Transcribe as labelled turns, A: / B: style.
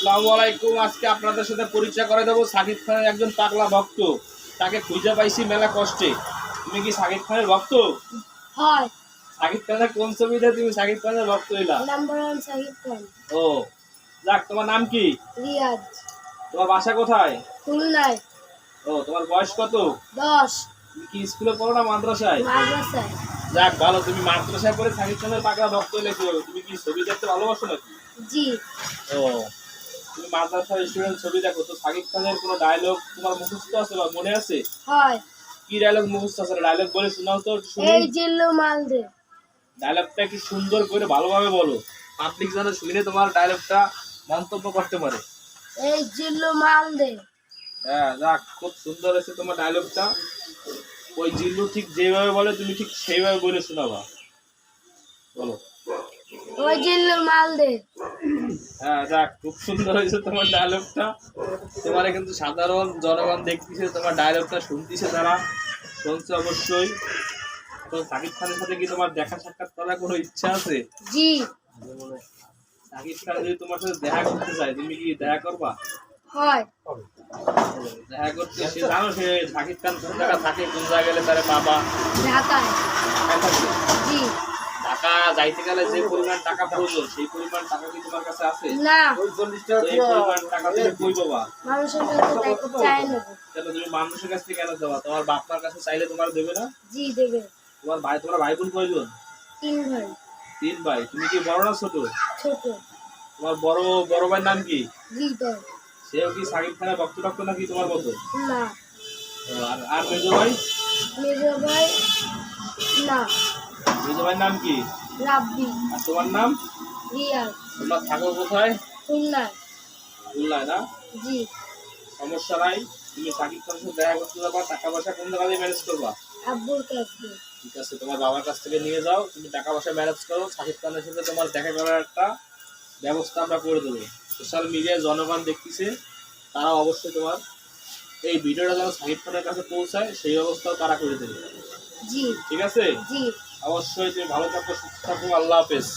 A: আসসালামু আলাইকুম। আজকে আপনাদের সাথে পরিচয় করে দেবো সাকিব খানের একজন পাগলা ভক্ত। তাকে খুঁজে পাইছি মেলা কষ্টে। তুমি কি সাকিব খানের ভক্ত?
B: হয়।
A: সাকিব খানের কোন ছবিতে তুমি সাকিব খানের ভক্ত হইলা?
B: নাম্বার 1 সাকিব খান।
A: ও যাক, তোমার নাম কি?
B: রিয়াজ।
A: তোমার বাসা কোথায়?
B: খুলনায়।
A: ও, তোমার বয়স কত?
B: 10।
A: তুমি কি স্কুলে পড়ো না মাদ্রাসায়?
B: মাদ্রাসায়।
A: যাক ভালো, তুমি মাদ্রাসায় পড়ে সাকিব খানের পাগলা ভক্ত হইলে কি হবে? তুমি কি ছবি দেখতে ভালোবাসো নাকি?
B: জি।
A: ও, তুমি মাদ্রাসার স্টুডেন্ট, ছবি দেখো তো সাকিব খানের কোনো ডায়লগ তোমার মুখস্থ আছে বা মনে আছে?
B: হয়।
A: কি ডায়লগ মুখস্থ আছে? ডায়লগ বলে শোনাও তো শুনি।
B: এই জিল্লু মাল দে।
A: ডায়লগটা কি সুন্দর করে ভালোভাবে বলো, পাবলিক যেন শুনে তোমার ডায়লগটা মন্তব্য করতে পারে।
B: এই জিল্লু মাল দে।
A: হ্যাঁ যাক, খুব সুন্দর হয়েছে তোমার ডায়লগটা। ওই জিল্লু ঠিক যেভাবে বলে তুমি ঠিক সেইভাবে বলে শোনাবা, বলো।
B: ওই জিল্লু মাল দে।
A: হ্যাঁ যাক, খুব সুন্দর হয়েছে তোমার ডায়লগটা। তোমার কিন্তু সাধারণ জনগণ দেখতেছে, তোমার ডায়লগটা শুনতেছে, তারা শুনছে অবশ্যই। তো সাকিব খানের সাথে কি তোমার দেখা সাক্ষাৎ করার কোনো ইচ্ছা আছে?
B: জি।
A: সাকিব খান যদি তোমার সাথে দেখা করতে চায়, তুমি কি দেখা করবা?
B: হয়।
A: দেখা করতে সে জানো, সে সাকিব খান কোন জায়গা থাকে, কোন জায়গায় গেলে তারা পাবা?
B: ঢাকায়।
A: ঢাকায় থাকে।
B: জি।
A: ঢাকা যাইতে গেলে যে পরিমাণ টাকা প্রয়োজন, সেই পরিমাণ টাকা কি তোমার কাছে আছে?
B: না।
A: এই পরিমাণ টাকা তুমি কই পাবা?
B: মানুষের কাছে টাকা চাই নেব।
A: কেন তুমি মানুষের কাছ থেকে কেন দেবা? তোমার বাপ মার কাছে চাইলে তোমার দেবে না?
B: জি দেবে।
A: তোমার ভাই বোন কয়জন?
B: 3 ভাই।
A: 3 ভাই। তুমি কি বড় না ছোট?
B: ছোট।
A: তোমার বড় ভাইয়ের নাম কি?
B: হৃদয়।
A: সেও কি সাকিব খানের ভক্ত টক্ত নাকি তোমার মতো?
B: না।
A: আর মেজো ভাই?
B: মেজো ভাই না।
A: মেজো ভাইয়ের নাম কি?
B: রাব্বি।
A: আর তোমার নাম?
B: রিয়াজ।
A: তোমরা থাকো কোথায়?
B: খুলনায়।
A: খুলনায় না?
B: জি।
A: সমস্যা নাই। তুমি সাকিব খানের সাথে দেখা করতে যাবা, টাকা পয়সা কোন জায়গা দিয়ে ম্যানেজ করবা?
B: আব্বুর কাছে।
A: ঠিক আছে, তোমার বাবার কাছ থেকে নিয়ে যাও, তুমি টাকা পয়সা ম্যানেজ করো। সাকিব খানের সাথে তোমার দেখা করার একটা ব্যবস্থা আমরা করে দেবো। সোশ্যাল মিডিয়ায় জনগণ দেখতেছে, তারা অবশ্যই তোমার এই ভিডিওটা যেন সাকিব খানের কাছে পৌঁছায়, সেই ব্যবস্থাও তারা করে দেবে।
B: জি।
A: ঠিক আছে?
B: জি।
A: অবশ্যই। তুমি ভালো থাকো, সুস্থ থাকো। আল্লাহ হাফেজ।